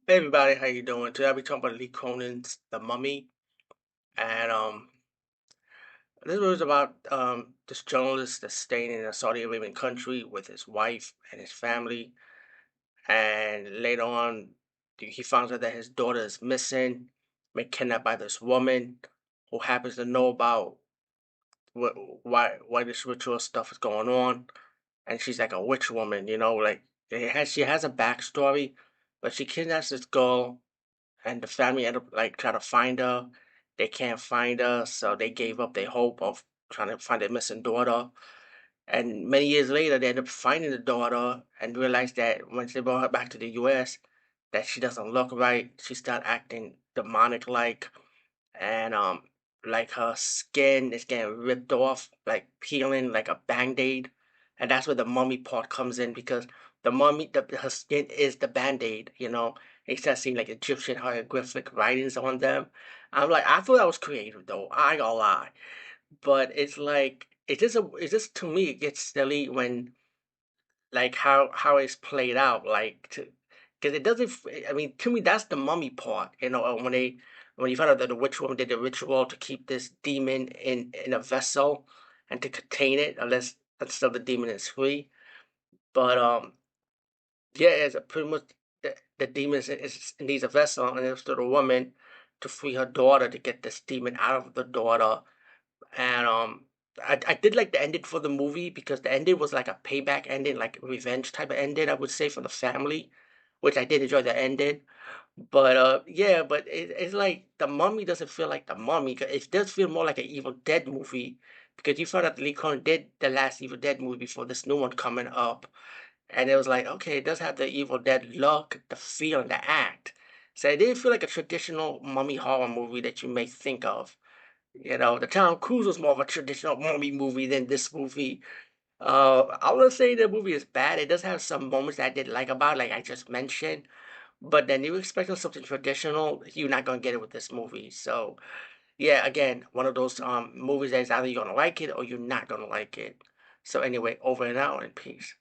Hey everybody, how you doing? Today I'll be talking about Lee Cronin's The Mummy, and this was about this journalist that's staying in a Saudi Arabian country with his wife and his family, and later on he finds out that his daughter is missing, been kidnapped by this woman who happens to know about what why this ritual stuff is going on, and she's like a witch woman, like she has a backstory, but she kidnaps this girl and the family end up like trying to find her. They can't find her, so they gave up their hope of trying to find their missing daughter. And many years later, they end up finding the daughter and realize that once they brought her back to the U.S., that she doesn't look right. She start acting demonic-like, and like her skin is getting ripped off, like peeling like a band-aid. And that's where the mummy part comes in because her skin is the band-aid. They start seeing like Egyptian hieroglyphic writings on them. I thought that was creative though. I ain't gonna lie, but it's like it's just to me it gets silly when like how it's played out, like to because it doesn't. I mean, to me, that's the mummy part. When you find out that the witch woman did the ritual to keep this demon in a vessel and to contain it, until the demon is free. But yeah, it's a pretty much the demon needs a vessel, and it's to the woman to free her daughter to get this demon out of the daughter. And I did like the ending for the movie because the ending was like a payback ending, like revenge type of ending, I would say, for the family, which I did enjoy the ending. But yeah, but it's like the Mummy doesn't feel like the Mummy. It does feel more like an Evil Dead movie because you found out that Lee Cohen did the last Evil Dead movie before this new one coming up, and it was like, okay, it does have the Evil Dead look, the feel, and the act. So it didn't feel like a traditional mummy horror movie that you may think of. The Tom Cruise was more of a traditional mummy movie than this movie. I wouldn't say the movie is bad. It does have some moments that I did like about, like I just mentioned. But then you expect something traditional, you're not gonna get it with this movie. So yeah, again, one of those movies that is either you're gonna like it or you're not gonna like it. So anyway, over and out and peace.